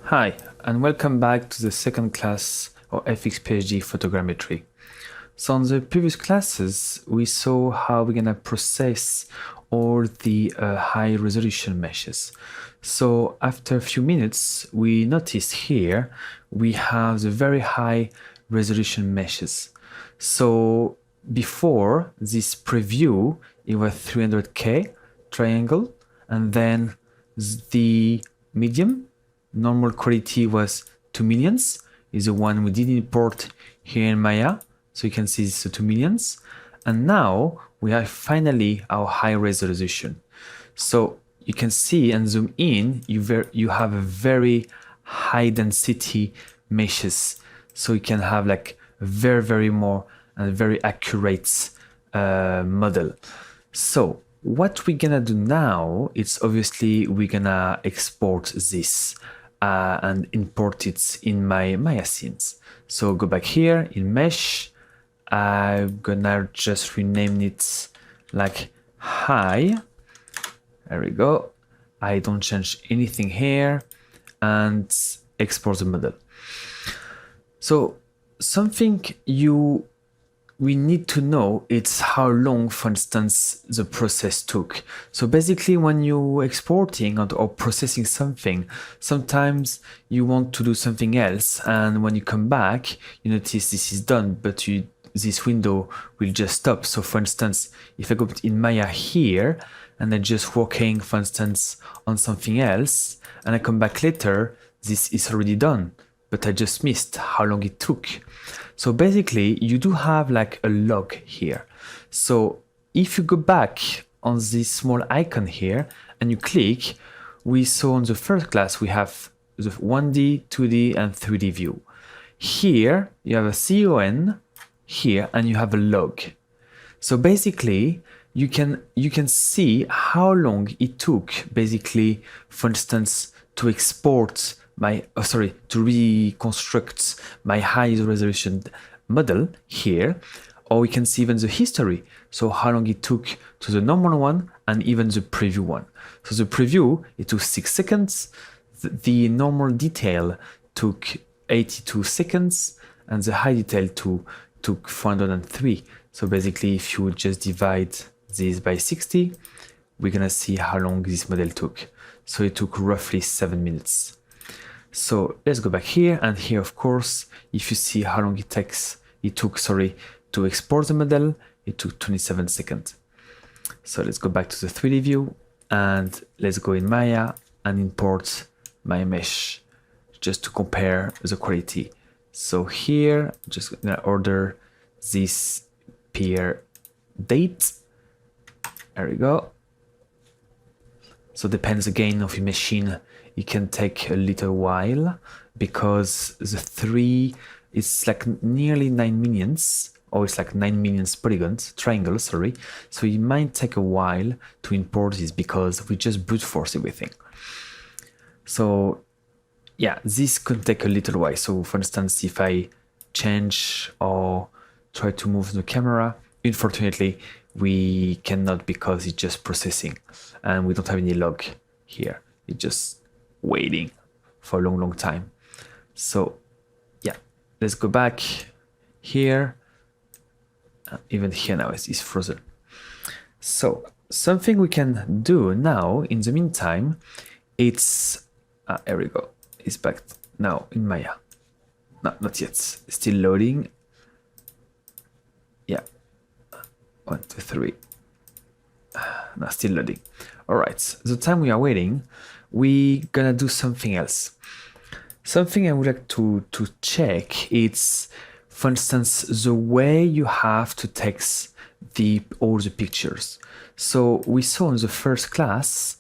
Hi, and welcome back to the second class of FX PhD photogrammetry. So in the previous classes, we saw how we're gonna process all the high resolution meshes. So after a few minutes, we noticed here we have the very high resolution meshes. So before this preview, it was 300K triangle, and then the medium normal quality was 2 millions, is the one we did import here in Maya. So you can see it's 2 millions. And now we have finally our high resolution. So you can see and zoom in, you have a very high density meshes. So you can have like a very more and very accurate model. So what we're gonna do now is obviously we're gonna export this and import it in my Maya scenes. So go back here in mesh. I'm gonna just rename it like high. There we go. I don't change anything here and export the model. So something we need to know it's how long, for instance, the process took. So basically when you're exporting or processing something, sometimes you want to do something else, and when you come back, you notice this is done, but this window will just stop. So for instance, if I go in Maya here, and I'm just working, for instance, on something else, and I come back later, this is already done, but I just missed how long it took. So basically, you do have like a log here. So if you go back on this small icon here and you click, we saw in the first class, we have the 1D, 2D, and 3D view. Here, you have a CON here, and you have a log. So basically, you can see how long it took, basically, for instance, to export to reconstruct my high resolution model here, or we can see even the history. So how long it took to the normal one and even the preview one. So the preview, it took 6 seconds. The normal detail took 82 seconds, and the high detail took 403. So basically, if you just divide this by 60, we're gonna see how long this model took. So it took roughly 7 minutes. So let's go back here, and here, of course, if you see how long it took to export the model, it took 27 seconds. So let's go back to the 3D view, and let's go in Maya and import my mesh just to compare the quality. So here, just gonna order this peer date. There we go. So depends again of your machine. It can take a little while because the 3 is like nearly 9 millions, or it's like 9 million triangles, sorry. So it might take a while to import this because we just brute force everything. So yeah, this could take a little while. So for instance, if I change or try to move the camera, unfortunately, we cannot because it's just processing and we don't have any log here. It's just waiting for a long time. So yeah, let's go back here. Even here now it's frozen. So something we can do now in the meantime, it's here we go. It's back now in Maya. No, not yet. Still loading. Yeah. 1, 2, 3. No, still loading. All right. The time we are waiting, we're gonna do something else. Something I would like to check is, for instance, the way you have to text all the pictures. So we saw in the first class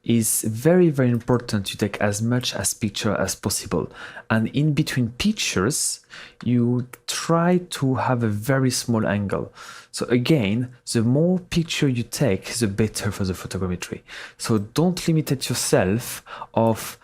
is very important to take as much as picture as possible, and in between pictures you try to have a very small angle. So again, the more picture you take, the better for the photogrammetry. So don't limit it yourself of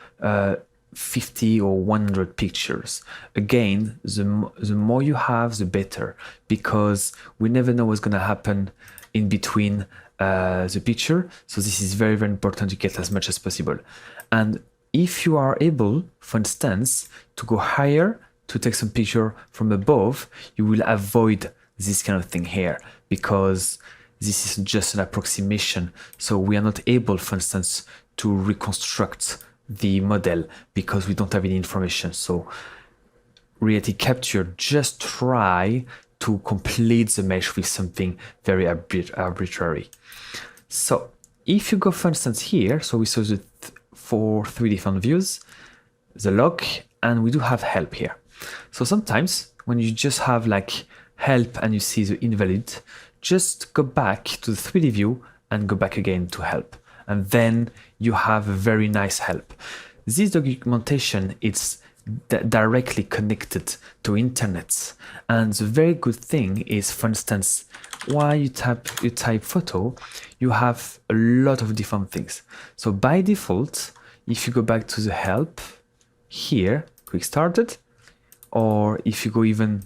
50 or 100 pictures. Again, the more you have, the better, because we never know what's gonna happen in between the picture. So this is very important to get as much as possible. And if you are able, for instance, to go higher to take some picture from above, you will avoid this kind of thing here, because this is just an approximation. So we are not able, for instance, to reconstruct the model because we don't have any information. So reality capture, just try to complete the mesh with something very arbitrary. So if you go, for instance, here, so we saw the for 3 different views, the log, and we do have help here. So sometimes when you just have like help and you see the invalid, just go back to the 3D view and go back again to help. And then you have a very nice help. This documentation is directly connected to internet. And the very good thing is, for instance, while you type photo, you have a lot of different things. So by default, if you go back to the help here, quick started, or if you go even,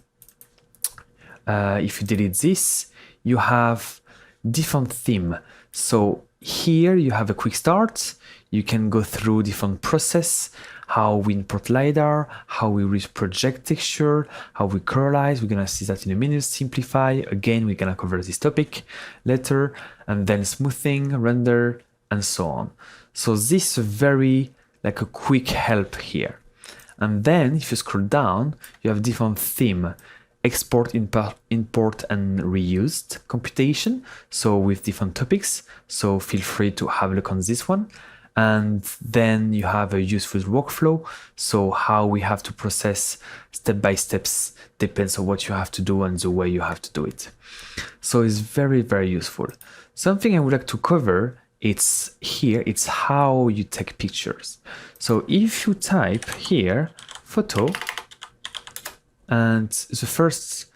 if you delete this, you have different theme. So here you have a quick start. You can go through different process, how we import LiDAR, how we project texture, how we colorize. We're gonna see that in a minute. Simplify, again, we're gonna cover this topic later, and then smoothing, render, and so on. So this is very like a quick help here. And then if you scroll down, you have different theme. Export, import, and reused computation. So with different topics. So feel free to have a look on this one. And then you have a useful workflow. So how we have to process step by steps depends on what you have to do and the way you have to do it. So it's very, very useful. Something I would like to cover, it's here, it's how you take pictures. So if you type here, photo, and the first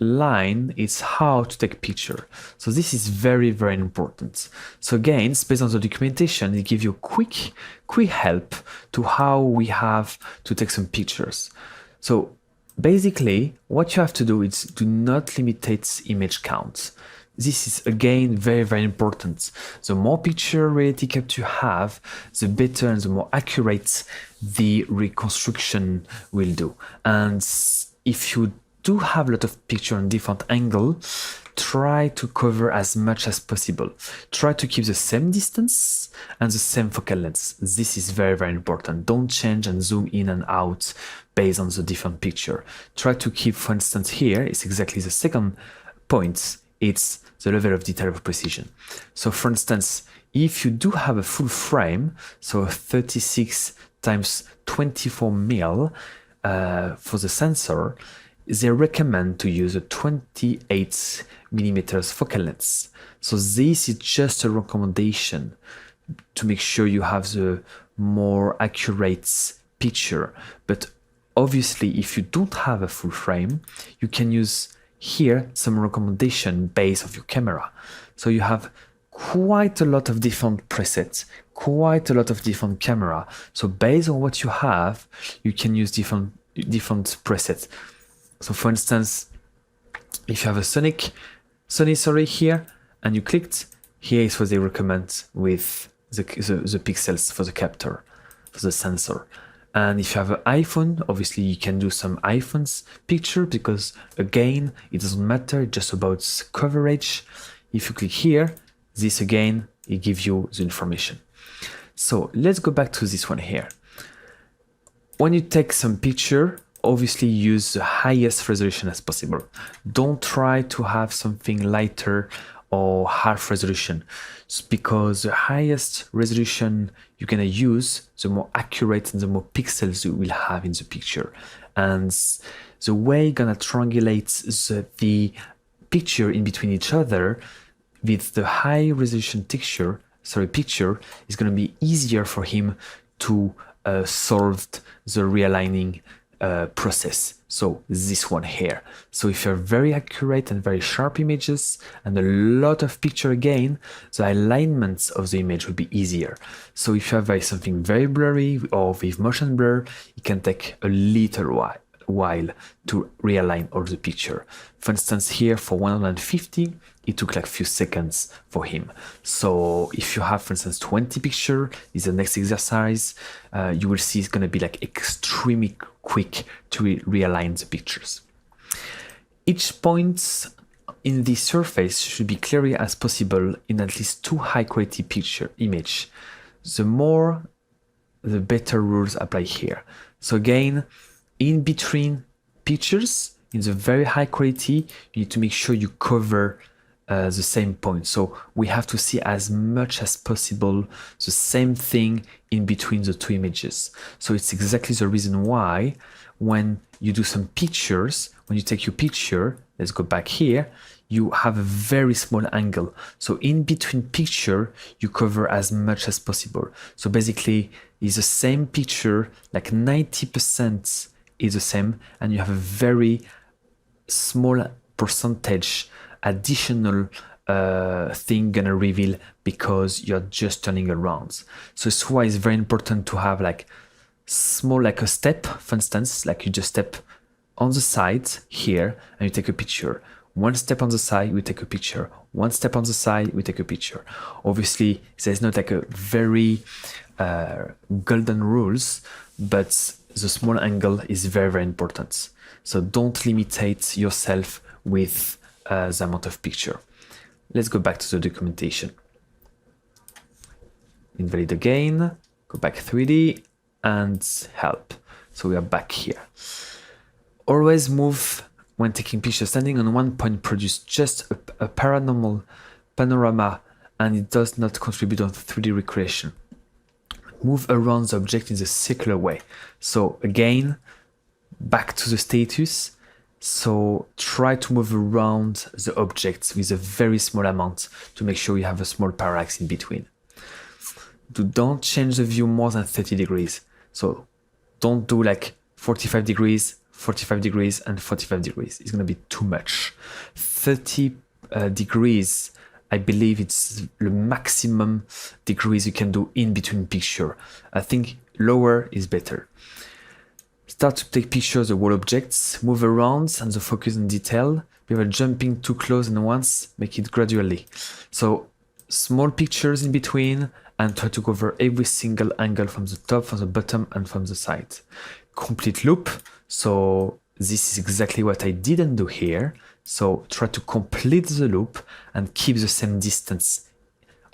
line is how to take picture. So this is very, very important. So again, based on the documentation, it gives you quick help to how we have to take some pictures. So basically, what you have to do is do not limit image count. This is again very, very important. The more picture reality capture you have, the better and the more accurate the reconstruction will do. And if you do have a lot of picture on different angle, try to cover as much as possible. Try to keep the same distance and the same focal length. This is very, very important. Don't change and zoom in and out based on the different picture. Try to keep, for instance, here, it's exactly the second point. It's the level of detail of precision. So for instance, if you do have a full frame, so 36 times 24 mil for the sensor, they recommend to use a 28 millimeters focal length. So this is just a recommendation to make sure you have the more accurate picture. But obviously, if you don't have a full frame, you can use here some recommendation based on your camera. So you have quite a lot of different presets, quite a lot of different camera. So based on what you have, you can use different presets. So for instance, if you have a Sony here, and you clicked, here is what they recommend with the pixels for the capture, for the sensor. And if you have an iPhone, obviously you can do some iPhone's picture, because again, it doesn't matter, it's just about coverage. If you click here, this again, it gives you the information. So let's go back to this one here. When you take some picture, obviously use the highest resolution as possible. Don't try to have something lighter or half resolution, because the highest resolution you're gonna use, the more accurate and the more pixels you will have in the picture. And the way you're gonna triangulate the picture in between each other with the high resolution picture is gonna be easier for him to solve the realigning process. So this one here. So if you're very accurate and very sharp images and a lot of picture again, the alignments of the image will be easier. So if you have something very blurry or with motion blur, it can take a little while. while to realign all the picture. For instance, here for 150, it took like a few seconds for him. So if you have, for instance, 20 pictures, is the next exercise, you will see it's going to be like extremely quick to realign the pictures. Each point in the surface should be clear as possible in at least 2 high quality image. The more, the better rules apply here. So again, in between pictures, in the very high quality, you need to make sure you cover the same point. So we have to see as much as possible the same thing in between the 2 images. So it's exactly the reason why when you do some pictures, when you take your picture, let's go back here, you have a very small angle. So in between picture, you cover as much as possible. So basically, it's the same picture, like 90% is the same, and you have a very small percentage additional thing gonna reveal because you're just turning around. So that's why it's very important to have like small, like a step, for instance, like you just step on the side here and you take a picture. One step on the side, we take a picture. One step on the side, we take a picture. Obviously, there's not like a very golden rules, but the small angle is very, very important. So don't limitate yourself with the amount of picture. Let's go back to the documentation. Invalid again, go back 3D and help. So we are back here. Always move when taking pictures. Standing on one point produce just a paranormal panorama and it does not contribute on 3D recreation. Move around the object in the circular way. So again, back to the status. So try to move around the object with a very small amount to make sure you have a small parallax in between. Don't change the view more than 30 degrees. So don't do like 45 degrees, 45 degrees and 45 degrees. It's going to be too much. 30 degrees, I believe it's the maximum degrees you can do in between picture. I think lower is better. Start to take pictures of all objects, move around and the focus on detail. Without jumping too close and once, make it gradually. So small pictures in between and try to cover every single angle from the top, from the bottom and from the side. Complete loop. So this is exactly what I didn't do here. So try to complete the loop and keep the same distance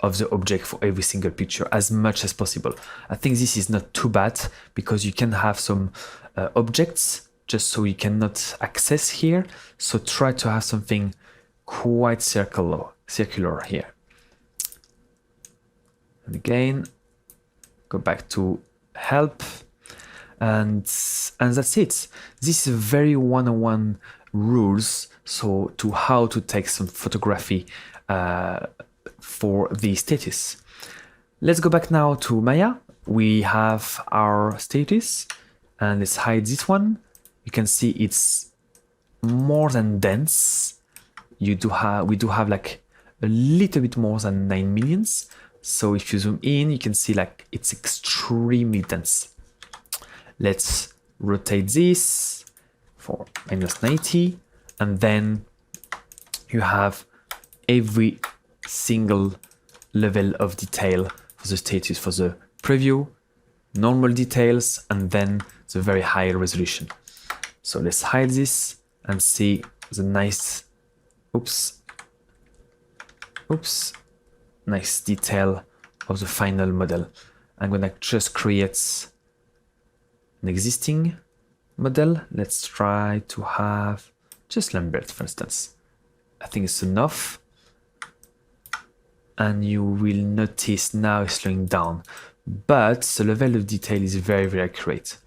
of the object for every single picture as much as possible. I think this is not too bad because you can have some objects just so you cannot access here. So try to have something quite circular here. And again, go back to help. And that's it. This is very one-on-one rules. So to how to take some photography for the status. Let's go back now to Maya. We have our status and let's hide this one. You can see it's more than dense. We do have like a little bit more than 9 millions. So if you zoom in, you can see like it's extremely dense. Let's rotate this for -90 and then you have every single level of detail for the status, for the preview, normal details, and then the very high resolution. So let's hide this and see the nice, nice detail of the final model. I'm gonna just create an existing model. Let's try to have just Lambert, for instance. I think it's enough. And you will notice now it's slowing down, but the level of detail is very, very accurate.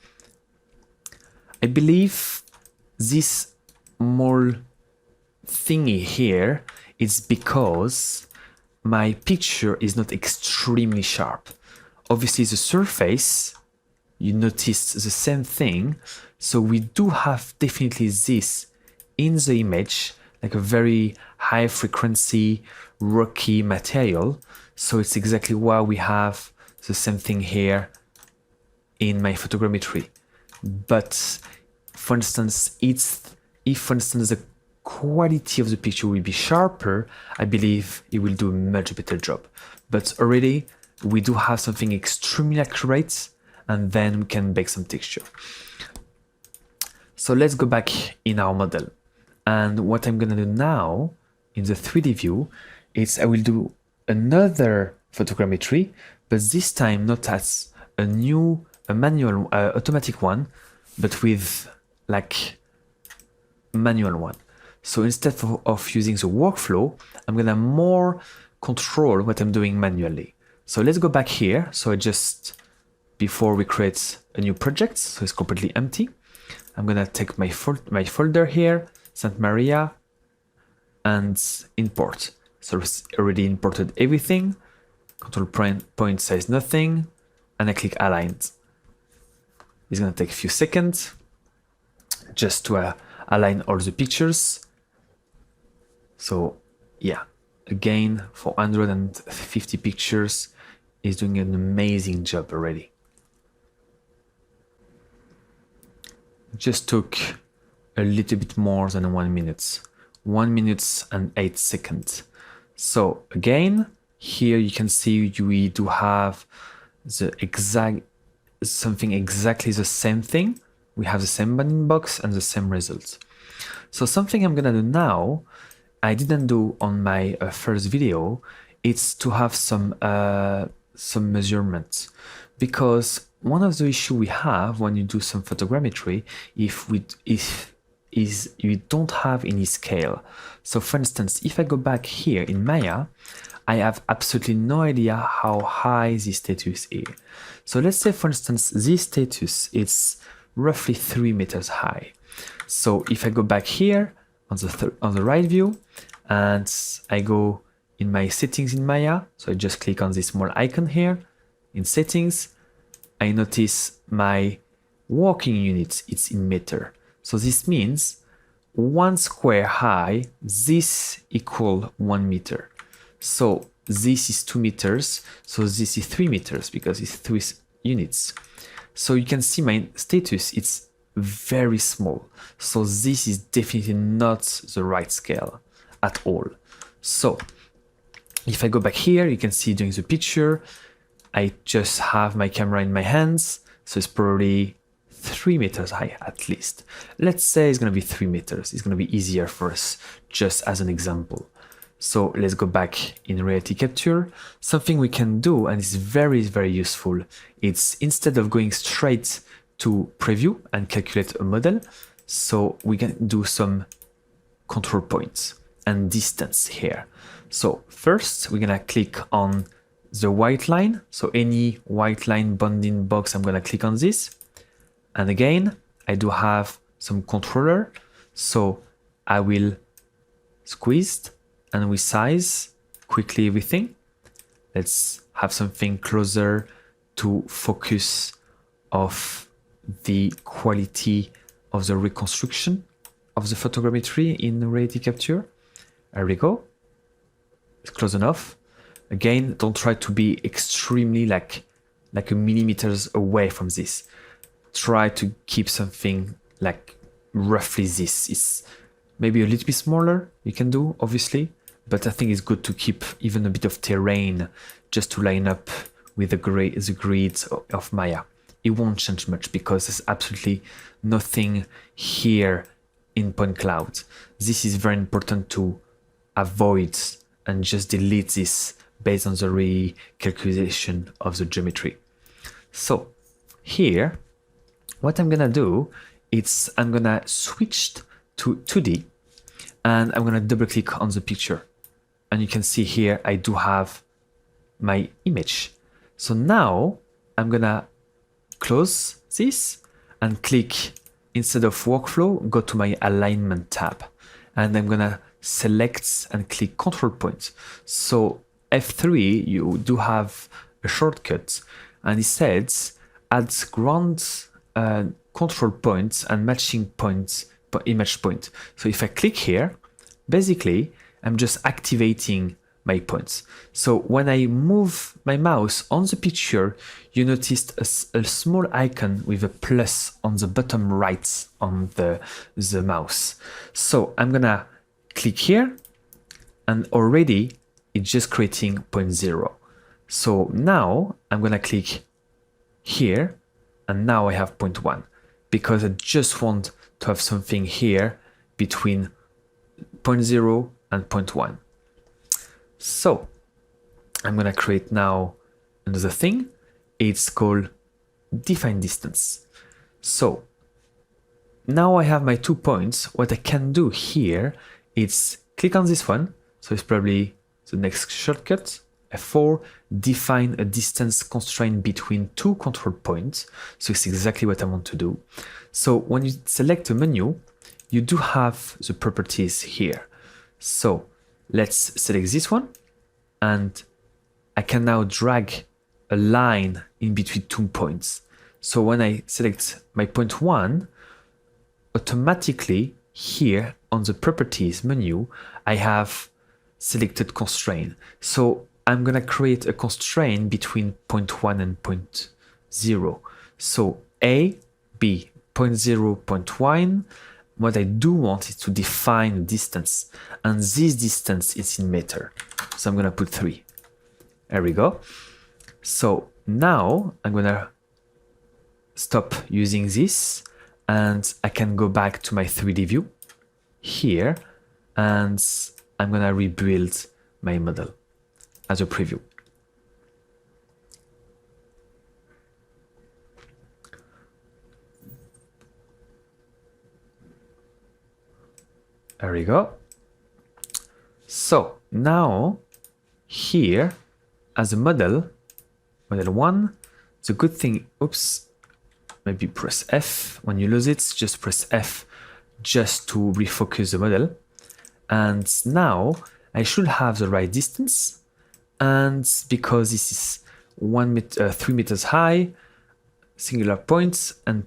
I believe this small thingy here is because my picture is not extremely sharp. Obviously the surface, you notice the same thing. So we do have definitely this in the image, like a very high frequency rocky material. So it's exactly why we have the same thing here in my photogrammetry. But For instance, if for instance the quality of the picture will be sharper, I believe it will do a much better job. But already we do have something extremely accurate, and then we can bake some texture. So let's go back in our model. And what I'm gonna do now in the 3D view is I will do another photogrammetry, but this time not as a manual automatic one, but with like manual one. So instead of using the workflow, I'm gonna more control what I'm doing manually. So let's go back here. So before we create a new project, so it's completely empty, I'm gonna take my folder here, Santa Maria, and import. So it's already imported everything. Control point says nothing, and I click aligned. It's gonna take a few seconds just to align all the pictures. So yeah, again, 450 pictures is doing an amazing job already. Just took a little bit more than 1 minute. 1 minute and 8 seconds. So again, here you can see we do have something exactly the same thing. We have the same bounding box and the same results. So something I'm gonna do now, I didn't do on my first video, it's to have some measurements, because one of the issues we have when you do some photogrammetry is you don't have any scale. So for instance, if I go back here in Maya, I have absolutely no idea how high this status is. So let's say, for instance, this status is roughly 3 meters high. So if I go back here on the right view, and I go in my settings in Maya, so I just click on this small icon here in settings, I notice my working unit, it's in meter. So this means 1 square high, this equal 1 meter. So this is 2 meters, so this is 3 meters because it's 3 units. So you can see my status, it's very small. So this is definitely not the right scale at all. So if I go back here, you can see during the picture, I just have my camera in my hands, so it's probably 3 meters high at least. Let's say it's gonna be 3 meters. It's gonna be easier for us, just as an example. So let's go back in reality capture. Something we can do, and it's very, very useful, it's instead of going straight to preview and calculate a model, so we can do some control points and distance here. So first we're gonna click on the white line. So any white line bounding box, I'm gonna click on this. And again, I do have some controller. So I will squeeze and resize quickly everything. Let's have something closer to focus of the quality of the reconstruction of the photogrammetry in reality capture. There we go. It's close enough. Again, don't try to be extremely like a millimeters away from this. Try to keep something like roughly this. It's maybe a little bit smaller, you can do, obviously, but I think it's good to keep even a bit of terrain just to line up with the grids of Maya. It won't change much because there's absolutely nothing here in point cloud. This is very important to avoid and just delete this based on the recalculation of the geometry. So here, what I'm gonna do is I'm gonna switch to 2D and I'm gonna double click on the picture. And you can see here, I do have my image. So now I'm gonna close this and click, instead of workflow, go to my alignment tab. And I'm gonna select and click control point. So F3, you do have a shortcut and it says add ground control points and matching points per image point. So if I click here, basically I'm just activating my points. So when I move my mouse on the picture, you noticed a small icon with a plus on the bottom right on the mouse. So I'm gonna click here, and already it's just creating 0.0. So now I'm gonna click here, and now I have 0.1, because I just want to have something here between 0.0 and 0.1. So I'm gonna create now another thing. It's called define distance. So now I have my 2 points. What I can do here is click on this one. So it's probably the next shortcut, F4, define a distance constraint between 2 control points. So it's exactly what I want to do. So when you select a menu, you do have the properties here. So let's select this one, and I can now drag a line in between 2 points. So when I select my point 1, automatically here on the properties menu, I have selected constraint. So I'm gonna create a constraint between point 1 and point 0. So A, B, point 0, point 1. What I do want is to define a distance, and this distance is in meter. So I'm gonna put 3. There we go. So now I'm gonna stop using this, and I can go back to my 3D view here, and I'm gonna rebuild my model as a preview. There we go. So now here as a model 1, the good thing, oops, maybe press F. When you lose it, just press F just to refocus the model. And now I should have the right distance. And because this is 3 meters high, singular points, and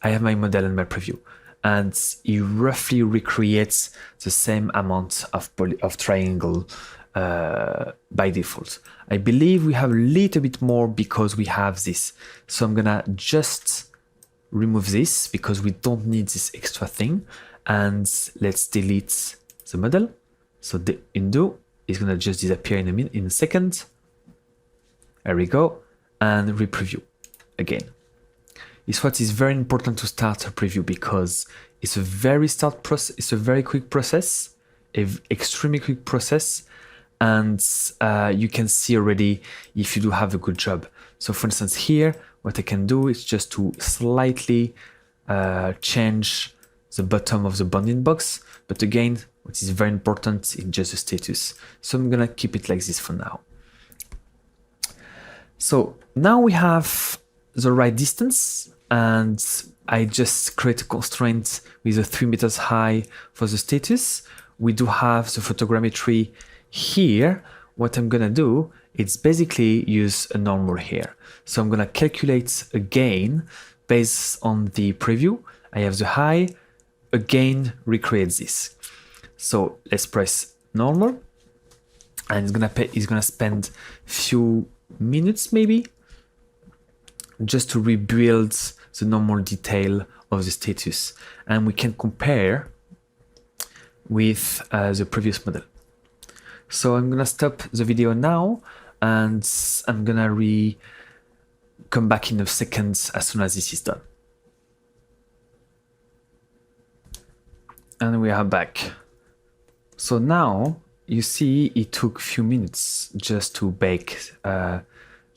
I have my model and my preview. And it roughly recreates the same amount of triangle by default. I believe we have a little bit more because we have this. So I'm gonna just remove this because we don't need this extra thing. And let's delete the model. So the undo is gonna just disappear in a second. There we go. And repreview again. Is what is very important to start a preview, because it's a very quick process, extremely quick process, and you can see already if you do have a good job. So for instance here, what I can do is just to slightly change the bottom of the bounding box, but again, what is very important is just the status. So I'm gonna keep it like this for now. So now we have the right distance, and I just create a constraint with a 3 meters high for the status. We do have the photogrammetry here. What I'm gonna do is basically use a normal here. So I'm gonna calculate again based on the preview. I have the high, again recreate this. So let's press normal, and it's gonna spend few minutes maybe just to rebuild the normal detail of the status, and we can compare with the previous model. So I'm gonna stop the video now, and I'm gonna come back in a second as soon as this is done. And we are back. So now you see it took a few minutes just to bake the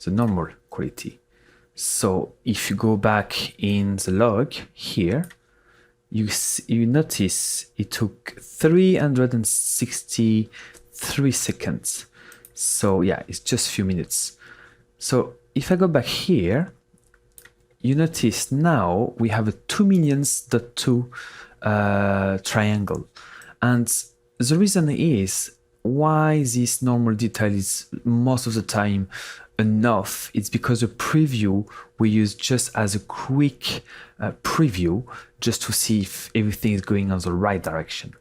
normal quality. So if you go back in the log here, you notice it took 363 seconds. So yeah, it's just a few minutes. So if I go back here, you notice now we have a 2,000,000.2 triangle. And the reason is why this normal detail is most of the time enough. It's because the preview we use just as a quick preview, just to see if everything is going on the right direction.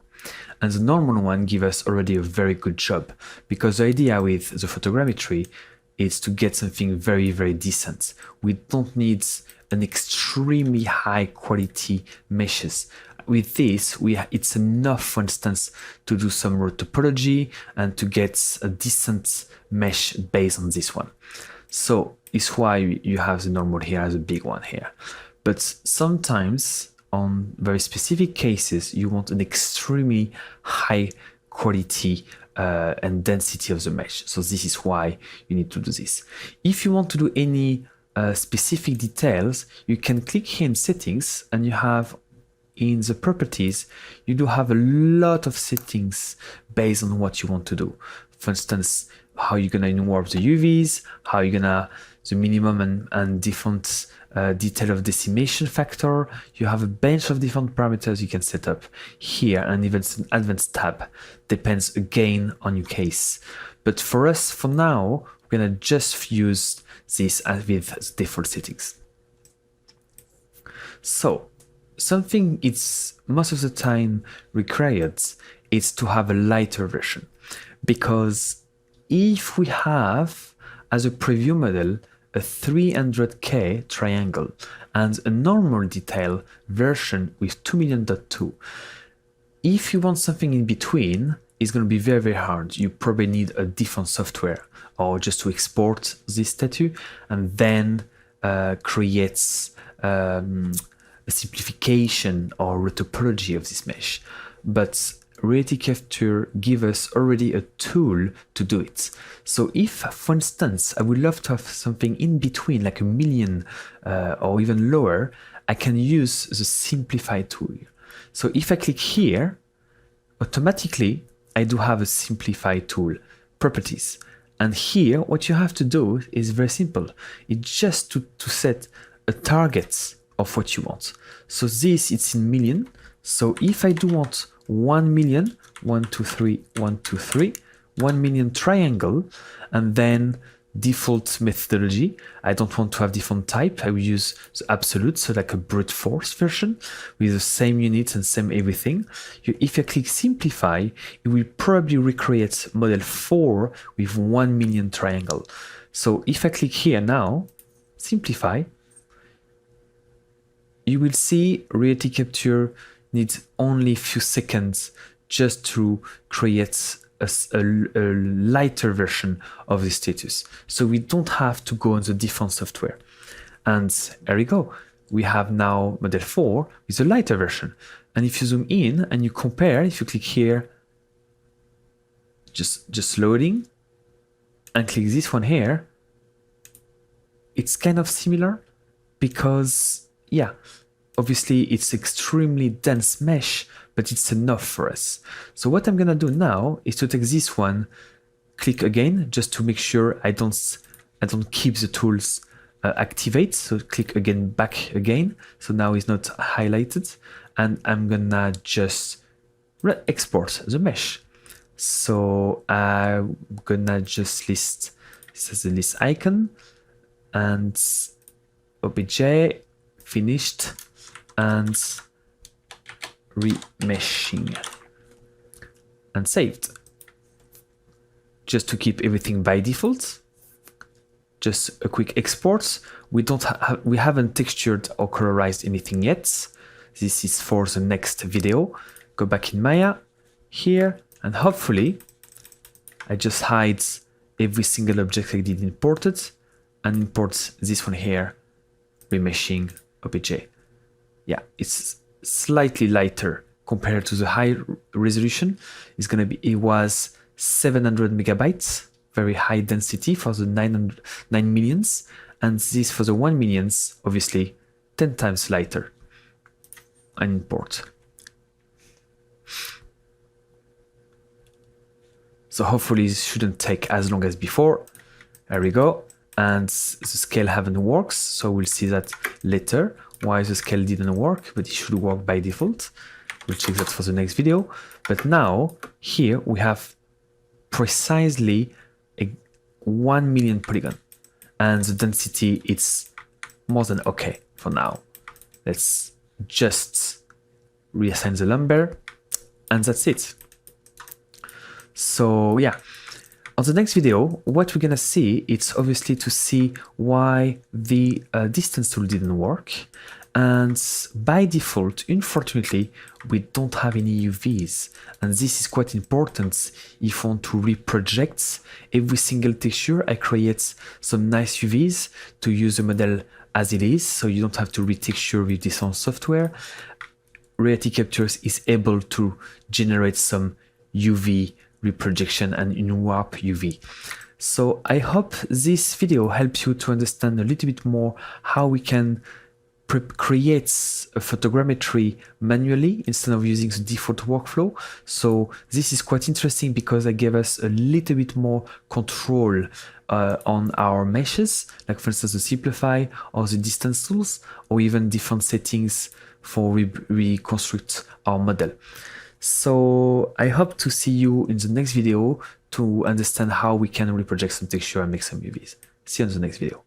And the normal one gives us already a very good job, because the idea with the photogrammetry is to get something very, very decent. We don't need an extremely high quality meshes. With this, it's enough, for instance, to do some road topology and to get a decent mesh based on this one. So it's why you have the normal here as a big one here. But sometimes on very specific cases, you want an extremely high quality and density of the mesh. So this is why you need to do this. If you want to do any specific details, you can click here in settings, and you have in the properties, you do have a lot of settings based on what you want to do. For instance, how you're gonna warp the UVs, how you're gonna the minimum and different detail of decimation factor. You have a bunch of different parameters you can set up here, and even an advanced tab. Depends again on your case. But for us, for now, we're gonna just use this with the default settings. So something it's most of the time required is to have a lighter version, because if we have as a preview model a 300K triangle and a normal detail version with 2,000,000.2, if you want something in between, it's going to be very, very hard. You probably need a different software or just to export this statue and then create a simplification or retopology of this mesh. But Reality Capture gives us already a tool to do it. So if, for instance, I would love to have something in between, like 1,000,000 or even lower, I can use the Simplify tool. So if I click here, automatically I do have a Simplify tool, properties. And here, what you have to do is very simple. It's just to set a target of what you want. So this, it's in million. So if I do want 1,000,000, 1, 2, 3, 1, 2, 3, 1,000,000 triangle, and then default methodology. I don't want to have different type. I will use the absolute, so like a brute force version with the same units and same everything. If I click simplify, it will probably recreate model 4 with 1,000,000 triangle. So if I click here now, simplify, you will see Reality Capture needs only a few seconds just to create a lighter version of the status. So we don't have to go on the different software. And there we go. We have now model 4 with a lighter version. And if you zoom in and you compare, if you click here, just loading, and click this one here, it's kind of similar because, yeah, obviously it's extremely dense mesh, but it's enough for us. So what I'm gonna do now is to take this one, click again, just to make sure I don't keep the tools activate. So click again, back again. So now it's not highlighted, and I'm gonna just export the mesh. So I'm gonna just list this as a list icon and obj finished and remeshing and saved. Just to keep everything by default. Just a quick export. We haven't textured or colorized anything yet. This is for the next video. Go back in Maya here, and hopefully I just hide every single object I did imported and import this one here, remeshing obj. Yeah, it's slightly lighter compared to the high resolution. It's gonna be, it was 700 megabytes, very high density for the 9 millions, and this for the 1 millions, obviously 10 times lighter. And import. So hopefully this shouldn't take as long as before. There we go. And the scale haven't worked, so we'll see that later, why the scale didn't work, but it should work by default. We'll check that for the next video. But now, here we have precisely a 1 million polygon. And the density is more than okay for now. Let's just reassign the number and that's it. So yeah, on the next video, what we're gonna see, it's obviously to see why the distance tool didn't work. And by default, unfortunately, we don't have any UVs. And this is quite important if I want to reproject every single texture. I create some nice UVs to use the model as it is, so you don't have to retexture with this own software. Reality Captures is able to generate some UV reprojection and in warp UV. So I hope this video helps you to understand a little bit more how we can create a photogrammetry manually instead of using the default workflow. So this is quite interesting because it gave us a little bit more control on our meshes, like for instance the simplify or the distance tools, or even different settings for reconstruct our model. So I hope to see you in the next video to understand how we can reproject some texture and make some UVs. See you in the next video.